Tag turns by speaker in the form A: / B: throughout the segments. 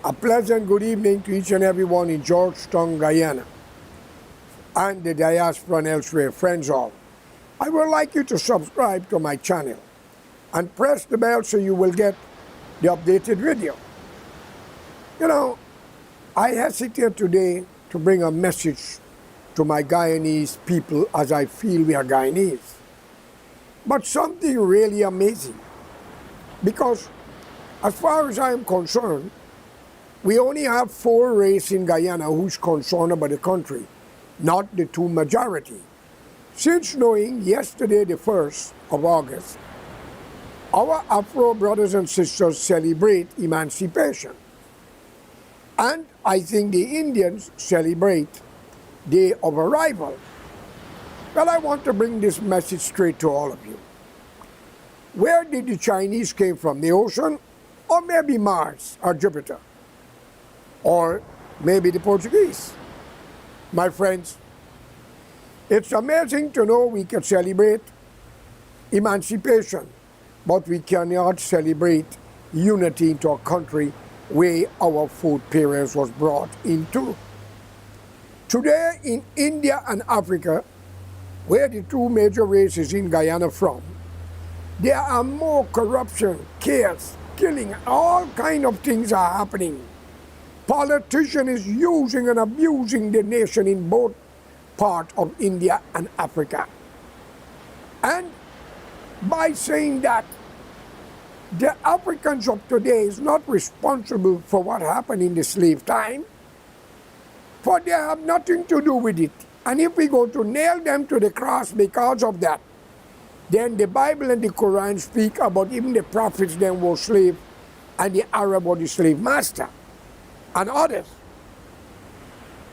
A: A pleasant good evening to each and everyone in Georgetown, Guyana, and the diaspora and elsewhere. Friends all, I would like you to subscribe to my channel and press the bell so you will get the updated video. You know, I hesitate today to bring a message to my Guyanese people as I feel we are Guyanese. But something really amazing, because as far as I am concerned, we only have 4 races in Guyana who's concerned about the country, not the 2 majority. Since knowing yesterday, the 1st of August, our Afro brothers and sisters celebrate emancipation. And I think the Indians celebrate Day of Arrival. Well, I want to bring this message straight to all of you. Where did the Chinese came from? The ocean? Or maybe Mars or Jupiter? Or maybe the Portuguese? My friends, it's amazing to know we can celebrate emancipation, but we cannot celebrate unity into a country where our food parents was brought into. Today in India and Africa, where the 2 major races in Guyana from, there are more corruption, chaos, killing, all kind of things are happening. Politician is using and abusing the nation in both parts of India and Africa. And by saying that, the Africans of today is not responsible for what happened in the slave time, for they have nothing to do with it. And if we go to nail them to the cross because of that, then the Bible and the Quran speak about even the prophets then were slave, and the Arab was the slave master, and others.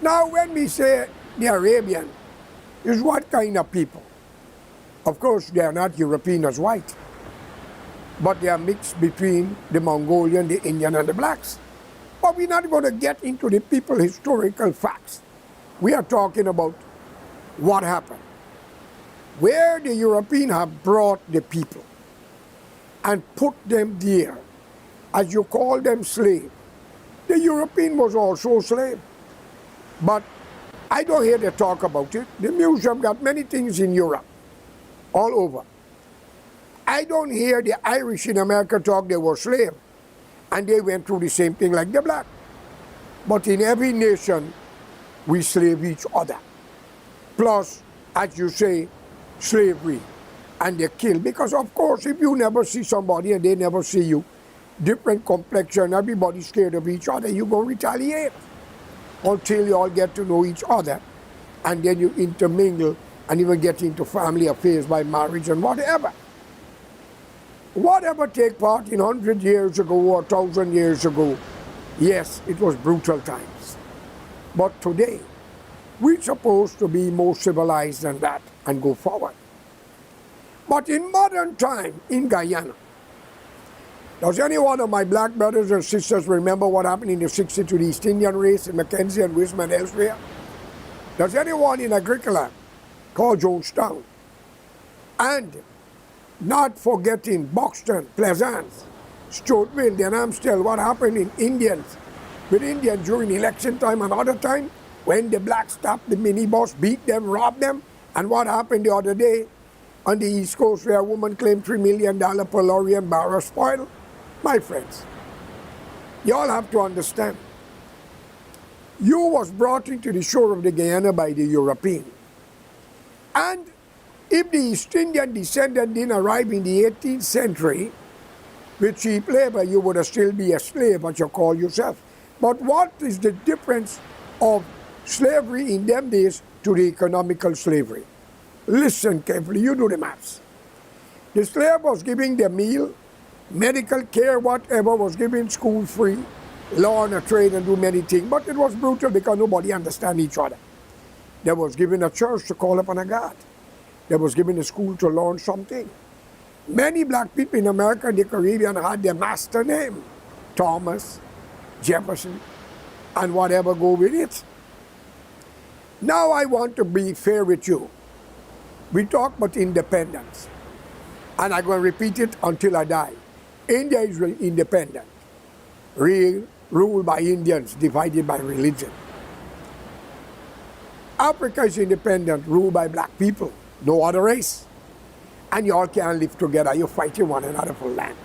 A: Now when we say the Arabian is what kind of people? Of course they are not European as white, but they are mixed between the Mongolian, the Indian and the blacks. But we're not going to get into the people historical facts. We are talking about what happened. Where the Europeans have brought the people and put them there, as you call them slave. The European was also a slave. But I don't hear them talk about it. The museum got many things in Europe, all over. I don't hear the Irish in America talk they were slaves, and they went through the same thing like the black. But in every nation, we slave each other. Plus, as you say, slavery, and they kill. Because of course, if you never see somebody and they never see you, different complexion, everybody's scared of each other, you go retaliate until you all get to know each other, and then you intermingle and even get into family affairs by marriage and whatever. Whatever take part in 100 years ago or 1,000 years ago, yes, it was brutal times. But today, we're supposed to be more civilized than that and go forward. But in modern time, in Guyana, does any one of my black brothers and sisters remember what happened in the 60s to the East Indian race in Mackenzie and Wisdom and elsewhere? Does anyone in Agricola call Jonestown? And not forgetting Buxton, Plaisance, Stoatville, then Amstel, what happened in Indians, with Indians during election time and other time, when the blacks stopped the minibus, beat them, robbed them, and what happened the other day on the East Coast where a woman claimed $3 million per lorry and barrel spoil? My friends, you all have to understand, you was brought into the shore of the Guyana by the European. And if the East Indian descendant didn't arrive in the 18th century with cheap labor, you would still be a slave, what you call yourself. But what is the difference of slavery in them days to the economical slavery? Listen carefully, you do the maths. The slave was giving the meal, medical care, whatever, was giving school free, learn a trade and do many things. But it was brutal because nobody understand each other. They was given a church to call upon a God. They was given a school to learn something. Many black people in America and the Caribbean had their master name, Thomas, Jefferson, and whatever go with it. Now I want to be fair with you. We talk about independence, and I'm going to repeat it until I die. India is independent, real ruled by Indians, divided by religion. Africa is independent, ruled by black people, no other race. And you all can't live together. You're fighting one another for land.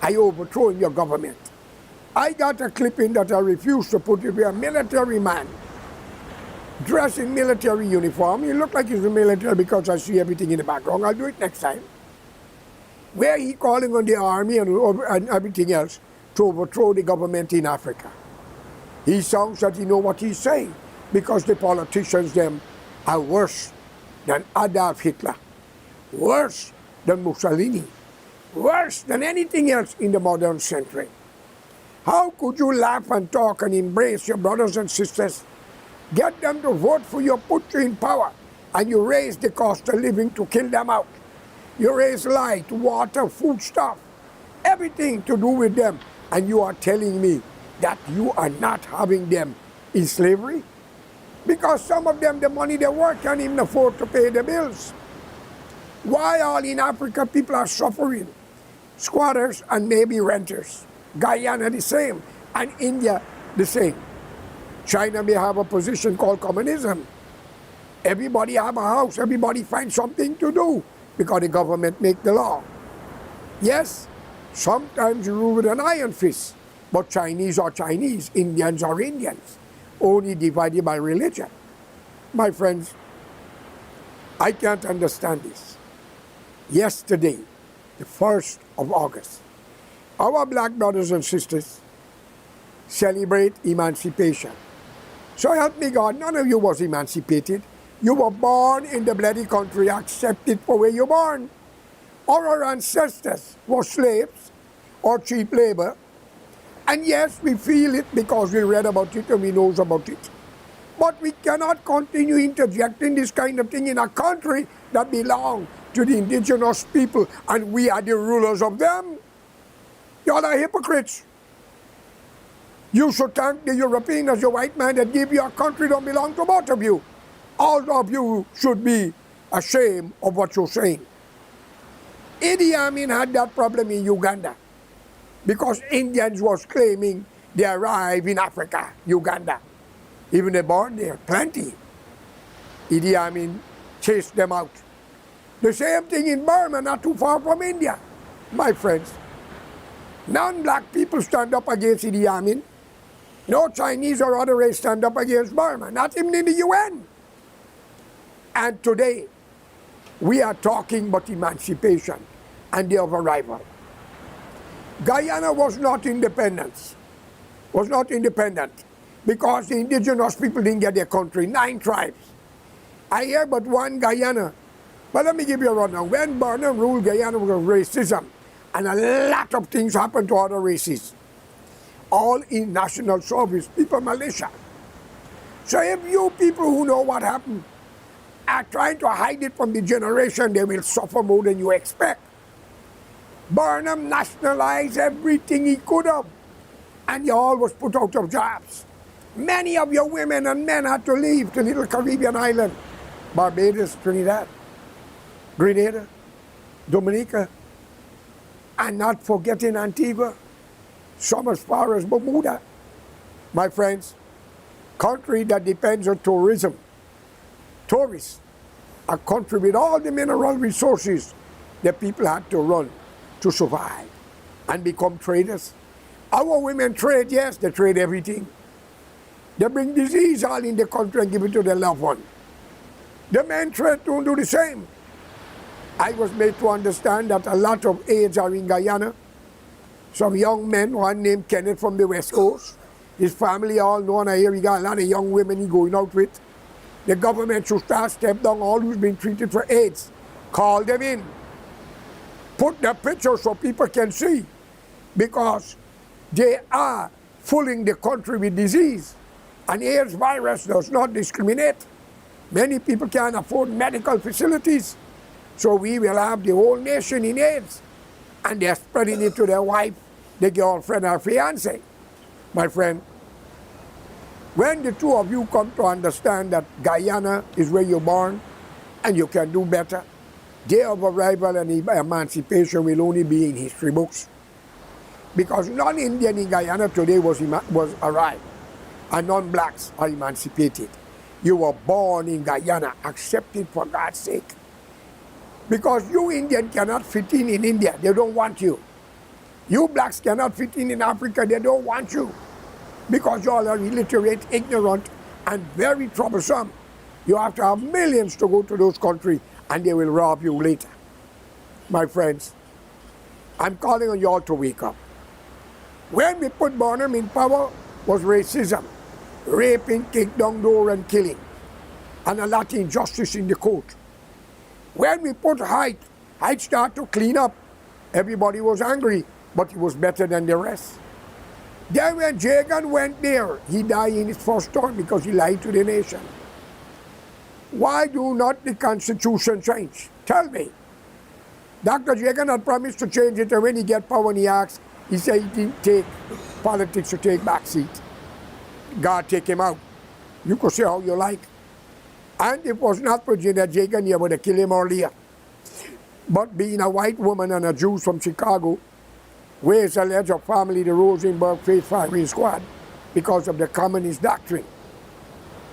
A: I overthrowing your government. I got a clipping that I refused to put it where a military man dressed in military uniform. He looked like he's in the military because I see everything in the background. I'll do it next time. Where he calling on the army and everything else to overthrow the government in Africa. He sounds that he know what he's saying because the politicians them are worse than Adolf Hitler, worse than Mussolini, worse than anything else in the modern century. How could you laugh and talk and embrace your brothers and sisters, get them to vote for you, put you in power, and you raise the cost of living to kill them out? You raise light, water, food stuff, everything to do with them, and you are telling me that you are not having them in slavery? Because some of them, the money they work can't even afford to pay the bills. Why all in Africa people are suffering? Squatters and maybe renters. Guyana the same, and India the same. China may have a position called communism. Everybody have a house, everybody find something to do because the government make the law. Yes, sometimes you rule with an iron fist, but Chinese are Chinese, Indians are Indians, only divided by religion. My friends, I can't understand this. Yesterday, the 1st of August, our black brothers and sisters celebrate emancipation. So help me God, none of you was emancipated. You were born in the bloody country, accepted for where you're born. Our ancestors were slaves or cheap labor. And yes, we feel it because we read about it and we know about it. But we cannot continue interjecting this kind of thing in a country that belongs to the indigenous people and we are the rulers of them. Y'all are hypocrites. You should thank the European as your white man that give you a country don't belong to both of you. All of you should be ashamed of what you're saying. Idi Amin had that problem in Uganda because Indians was claiming they arrived in Africa, Uganda. Even they born there, plenty. Idi Amin chased them out. The same thing in Burma, not too far from India. My friends, non-black people stand up against Idi Amin. No Chinese or other race stand up against Burma, not even in the UN. And today, we are talking about emancipation and day of arrival. Guyana was not independent because the indigenous people didn't get their country, 9 tribes. I hear but one Guyana. But let me give you a rundown. When Burnham ruled Guyana was racism, and a lot of things happened to other races. All in national service, people militia. So if you people who know what happened are trying to hide it from the generation, they will suffer more than you expect. Burnham nationalized everything he could have, and you all was put out of jobs. Many of your women and men had to leave to little Caribbean island, Barbados, Trinidad, Grenada, Dominica, and not forgetting Antigua, some as far as Bermuda. My friends, country that depends on tourism, tourists, a country with all the mineral resources that people had to run to survive and become traders. Our women trade, yes, they trade everything. They bring disease all in the country and give it to their loved one. The men trade to do the same. I was made to understand that a lot of AIDS are in Guyana. Some young men, one named Kenneth from the West Coast, his family all know, and I hear he got a lot of young women he going out with. The government should step down all who's been treated for AIDS. Call them in. Put the picture so people can see, because they are fooling the country with disease. And AIDS virus does not discriminate. Many people can't afford medical facilities. So we will have the whole nation in AIDS. And they're spreading it to their wife, their girlfriend or fiancé. My friend, when the two of you come to understand that Guyana is where you're born and you can do better, day of arrival and emancipation will only be in history books. because non-Indian in Guyana today was arrived, and non-blacks are emancipated. You were born in Guyana, accept it for God's sake. Because you Indian cannot fit in India, they don't want you. You blacks cannot fit in Africa, they don't want you. Because you all are illiterate, ignorant, and very troublesome. You have to have millions to go to those countries, and they will rob you later. My friends, I'm calling on you all to wake up. When we put Burnham in power was racism, raping, kick down door, and killing, and a lot of injustice in the court. When we put Height started to clean up. Everybody was angry, but he was better than the rest. Then when Jagan went there, he died in his first term because he lied to the nation. Why do not the Constitution change? Tell me. Dr. Jagan had promised to change it, and when he get power and he asked, he said he didn't take politics to take back seat. God take him out. You could say how you like. And if it was not for Janet Jagan, you would have killed him earlier. But being a white woman and a Jew from Chicago, where is alleged of family the Rosenberg Faith Firing Squad because of the communist doctrine.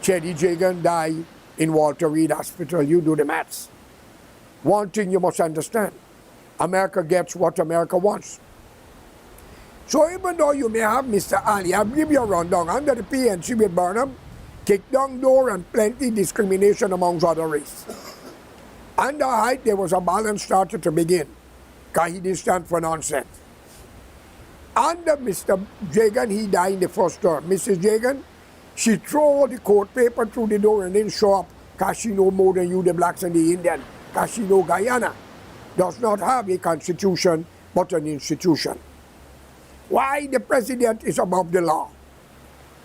A: Chetty Jagan died in Walter Reed Hospital. You do the maths. One thing you must understand, America gets what America wants. So even though you may have Mr. Ali, I'll give you a rundown. Under the PNC with Burnham, kick down door and plenty discrimination amongst other races. Under Height, there was a balance started to begin, because he didn't stand for nonsense. Under Mr. Jagan, he died in the first term. Mrs. Jagan, she threw the court paper through the door and didn't show up, because she know more than you, the blacks and the Indian, because she know Guyana does not have a constitution, but an institution. Why the president is above the law?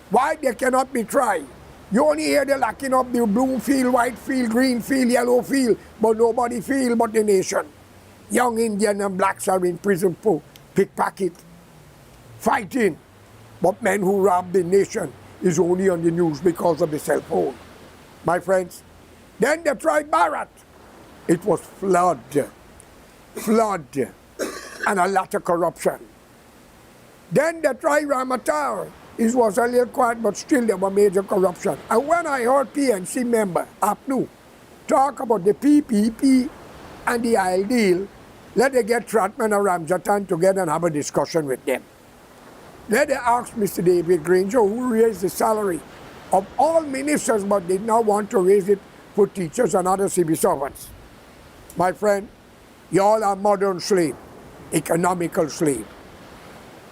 A: Why they cannot be tried? You only hear the locking up the blue field, white field, green field, yellow field, but nobody feel but the nation. Young Indian and blacks are in prison for pickpocket, fighting. But men who rob the nation is only on the news because of the cell phone. My friends, then they tried Bharat. It was flood, and a lot of corruption. Then they tried Ramatar. It was a little quiet, but still there was major corruption. And when I heard PNC member, Apnu, talk about the PPP and the IL deal, let them get Trotman and Ramjatan together and have a discussion with them. Let them ask Mr. David Granger, who raised the salary of all ministers, but did not want to raise it for teachers and other civil servants. My friend, you all are modern slave, economical slave.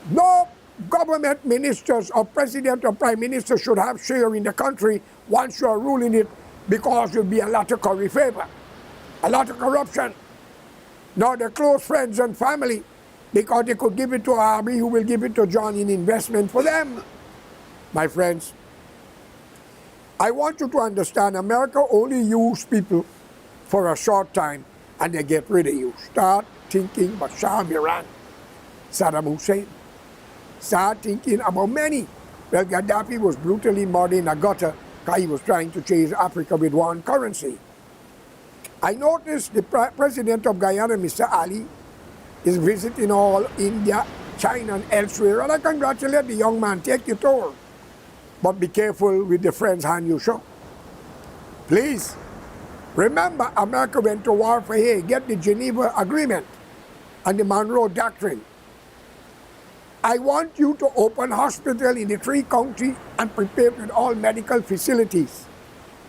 A: No government ministers or president or prime minister should have share in the country once you are ruling it, because there will be a lot of curry favor, a lot of corruption. Now they're close friends and family, because they could give it to Army, who will give it to John in investment for them. My friends, I want you to understand, America only use people for a short time and they get rid of you. Start thinking about Shah of Iran, Saddam Hussein. Start thinking about many. Well, Gaddafi was brutally murdered in a gutter because he was trying to change Africa with one currency. I noticed the president of Guyana, Mr. Ali, is visiting all India, China, and elsewhere. And I congratulate the young man. Take your tour. But be careful with the friend's hand you show. Please, remember, America went to war for Haiti. Get the Geneva Agreement and the Monroe Doctrine. I want you to open hospital in the 3 counties and prepare with all medical facilities.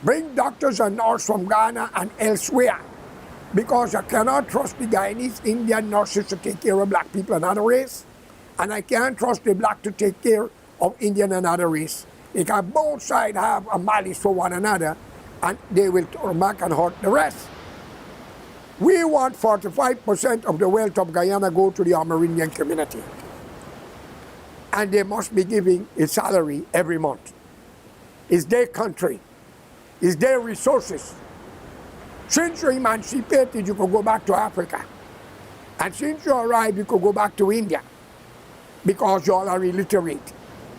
A: Bring doctors and nurses from Ghana and elsewhere, because I cannot trust the Guyanese Indian nurses to take care of black people and other race, and I can't trust the black to take care of Indian and other race. Because both sides have a malice for one another, and they will turn back and hurt the rest. We want 45% of the wealth of Guyana go to the Amerindian community. And they must be giving a salary every month. It's their country. It's their resources. Since you're emancipated, you could go back to Africa. And since you arrived, you could go back to India. Because you all are illiterate.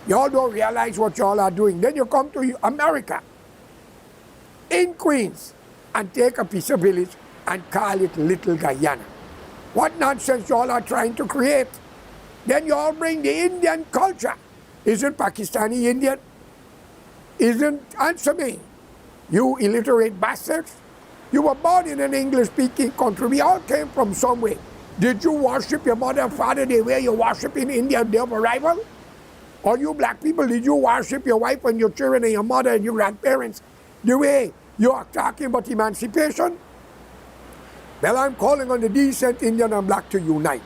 A: You all don't realize what you all are doing. Then you come to America, in Queens, and take a piece of village and call it Little Guyana. What nonsense you all are trying to create? Then you all bring the Indian culture. Isn't Pakistani Indian? Answer me. You illiterate bastards. You were born in an English-speaking country. We all came from somewhere. Did you worship your mother and father the way you worship in India on day of arrival? Or you black people, did you worship your wife and your children and your mother and your grandparents the way you are talking about emancipation? Well, I'm calling on the decent Indian and black to unite.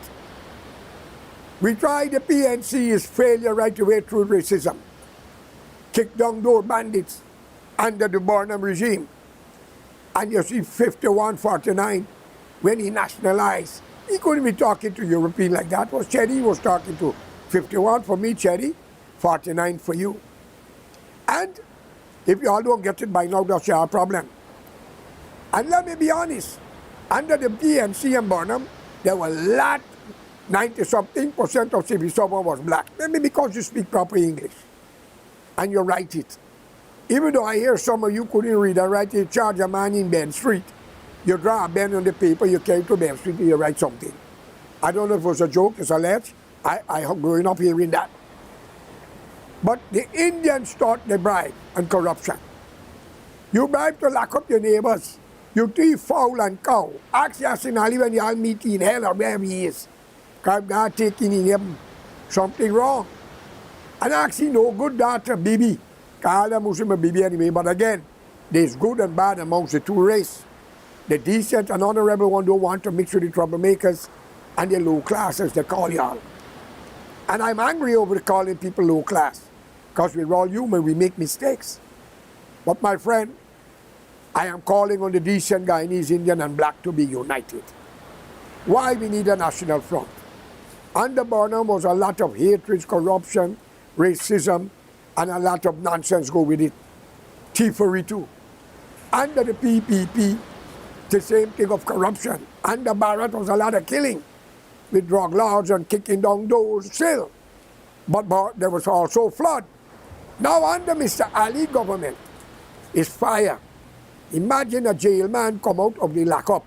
A: We tried the PNC's failure right away through racism. Kick down those bandits under the Burnham regime. And you see 51-49, when he nationalized, he couldn't be talking to European like that. Was Cherry he was talking to. 51 for me, Cherry, 49 for you. And if you all don't get it by now, that's your problem. And let me be honest, under the PNC and Burnham, there were a lot, 90-something% of civil servants was black. Maybe because you speak proper English and you write it. Even though I hear some of you couldn't read and write, you charge a man in Ben Street. You draw a Ben on the paper, you carry to Ben Street, and you write something. I don't know if it was a joke, it's a let's. I growing up hearing that. But the Indians taught the bribe and corruption. You bribe to lock up your neighbors. You thief fowl and cow. Ask Yasin when you all meet in hell or wherever he is. Because God taking in him something wrong. And actually no good daughter, Bibi. Call them Muslim Bibi anyway. But again, there's good and bad amongst the two races. The decent and honorable one don't want to mix with the troublemakers and the low classes, they call y'all. And I'm angry over calling people low class. Because we're all human, we make mistakes. But my friend, I am calling on the decent Guyanese, Indian and black to be united. Why we need a national front? Under Burnham was a lot of hatred, corruption, racism, and a lot of nonsense go with it. Thievery too. Under the PPP, the same thing of corruption. Under Barrett was a lot of killing with drug laws and kicking down doors still. But there was also flood. Now under Mr. Ali government is fire. Imagine a jailman come out of the lockup,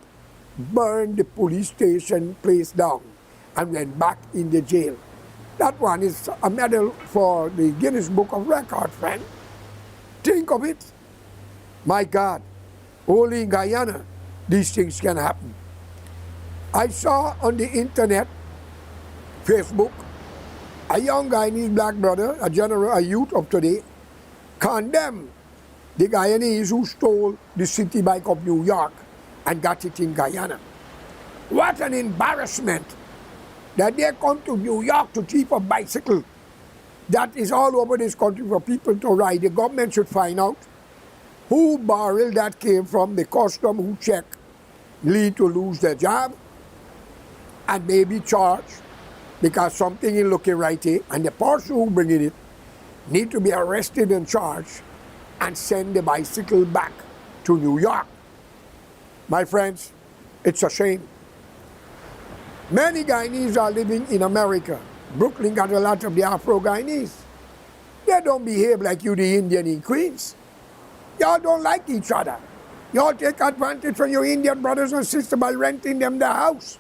A: burn the police station place down, and went back in the jail. That one is a medal for the Guinness Book of Records, friend. Think of it. My God, only in Guyana these things can happen. I saw on the internet, Facebook, a young Guyanese black brother, a youth of today, condemned the Guyanese who stole the city bike of New York and got it in Guyana. What an embarrassment that they come to New York to keep a bicycle that is all over this country for people to ride. The government should find out who barrel that came from, the custom who check, lead to lose their job, and maybe charge because something is looking right here, and the person who bringing it need to be arrested and charged and send the bicycle back to New York. My friends, it's a shame. Many Guyanese are living in America. Brooklyn got a lot of the Afro-Guyanese. They don't behave like you, the Indian in Queens. Y'all don't like each other. Y'all take advantage from your Indian brothers and sisters by renting them the house.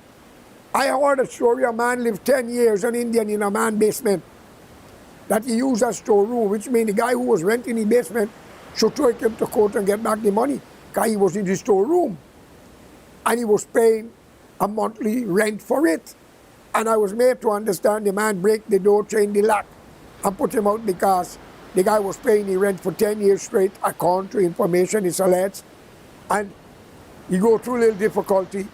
A: I heard a story, a man lived 10 years, an Indian, in a man's basement, that he used as storeroom, which means the guy who was renting the basement should take him to court and get back the money, because he was in the storeroom. And he was paying a monthly rent for it. And I was made to understand the man break the door, change the lock, and put him out because the guy was paying the rent for 10 years straight, according to information is alleged. And he go through a little difficulty.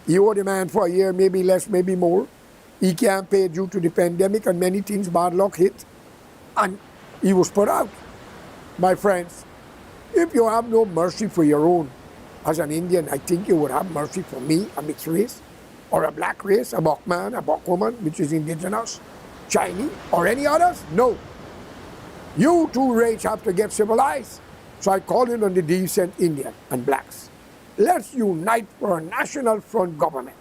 A: He owed the man for a year, maybe less, maybe more. He can't pay due to the pandemic and many things, bad luck hit. And he was put out. My friends, if you have no mercy for your own, as an Indian, I think you would have mercy for me, a mixed race, or a black race, a black man, a black woman, which is indigenous, Chinese, or any others? No. You two races have to get civilized. So I call in on the decent Indian and blacks. Let's unite for a national front government.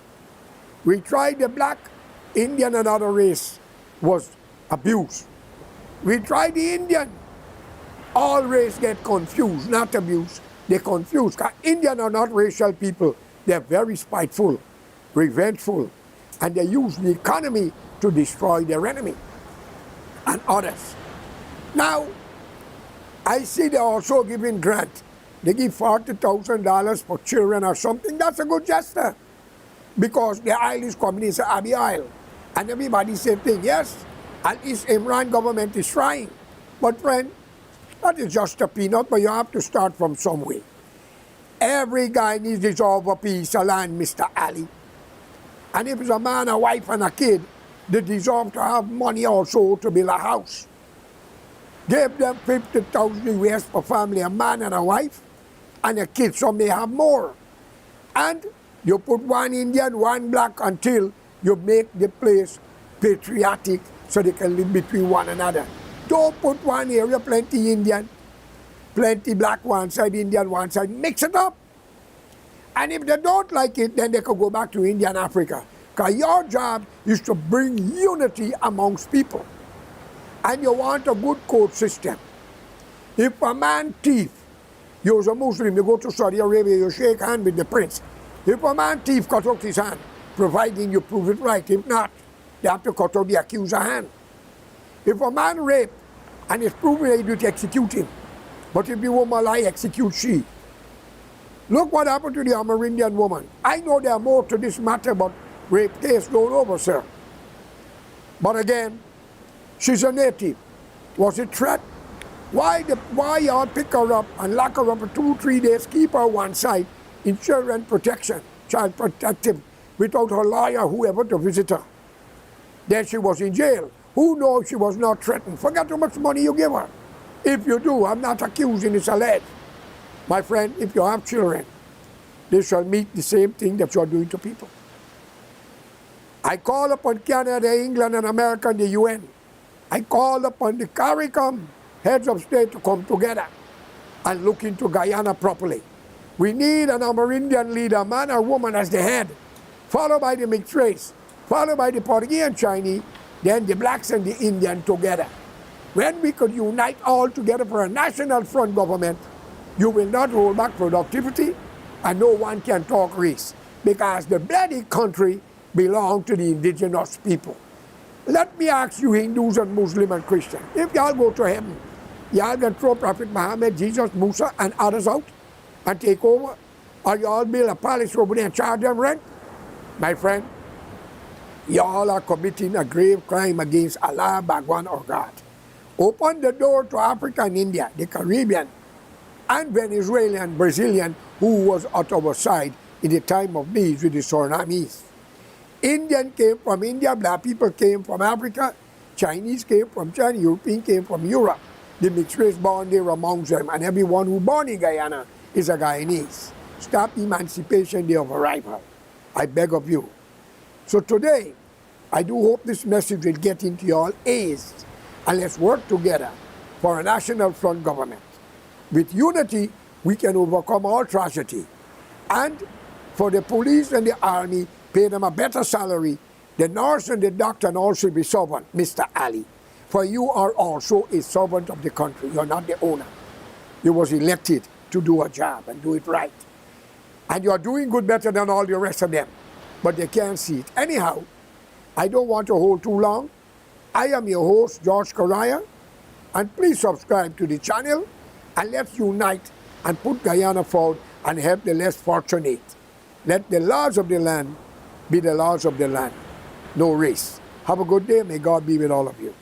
A: We tried the black, Indian and other race was abused. We tried the Indian. All race get confused, not abused. They confused. Indian are not racial people. They're very spiteful, revengeful, and they use the economy to destroy their enemy and others. Now, I see they're also giving grant. They give $40,000 for children or something. That's a good gesture. Because the island is communist Abbey Isle. And everybody said thing, yes, at least Imran government is trying. But friend, that is just a peanut, but you have to start from somewhere. Every Guyanese deserves a piece of land, Mr. Ali. And if it's a man, a wife, and a kid, they deserve to have money also to build a house. Give them 50,000 US per family, a man and a wife, and a kid, some may have more. And you put one Indian, one black until you make the place patriotic so they can live between one another. Don't put one area, plenty Indian, plenty black one side, Indian one side, mix it up. And if they don't like it, then they can go back to India and Africa. Because your job is to bring unity amongst people. And you want a good court system. If a man thief, you're a Muslim, you go to Saudi Arabia, you shake hand with the prince. If a man thief, cut off his hand, providing you prove it right. If not, they have to cut off the accuser's hand. If a man rape, and it's proven that you do to execute him. But if the woman lie, execute she. Look what happened to the Amerindian woman. I know there are more to this matter, but rape case don't over, sir. But again, she's a native. Was it threat? Why y'all pick her up and lock her up for 2-3 days, keep her one side in children protection, child protective, without her lawyer, whoever, to visit her? Then she was in jail. Who knows she was not threatened? Forget how much money you give her. If you do, I'm not accusing, it's alleged. My friend, if you have children, they shall meet the same thing that you're doing to people. I call upon Canada, England, and America, and the UN. I call upon the CARICOM heads of state to come together and look into Guyana properly. We need an Amerindian leader, man or woman as the head, followed by the mixed race, followed by the Portuguese and Chinese, then the blacks and the Indian together. When we could unite all together for a national front government, you will not hold back productivity, and no one can talk race, because the bloody country belongs to the indigenous people. Let me ask you, Hindus and Muslims and Christians, if y'all go to heaven, y'all can throw Prophet Muhammad, Jesus, Musa, and others out and take over? Or y'all build a palace over there and charge them rent? My friend, y'all are committing a grave crime against Allah, Bhagwan, or God. Open the door to Africa and India, the Caribbean, and Venezuelan, Brazilian, who was at our side in the time of need with the tsunamis. Indian came from India, black people came from Africa, Chinese came from China, European came from Europe. The mixed race born there amongst them, and everyone who born in Guyana is a Guyanese. Stop emancipation day of arrival. I beg of you. So today, I do hope this message will get into your ears, and let's work together for a national front government. With unity, we can overcome all tragedy. And for the police and the army, pay them a better salary. The nurse and the doctor and all should be servant, Mr. Ali. For you are also a servant of the country. You're not the owner. You was elected to do a job and do it right. And you're doing good, better than all the rest of them. But they can't see it. Anyhow, I don't want to hold too long. I am your host, George Correa. And please subscribe to the channel. And let's unite and put Guyana forward and help the less fortunate. Let the laws of the land be the laws of the land. No race. Have a good day. May God be with all of you.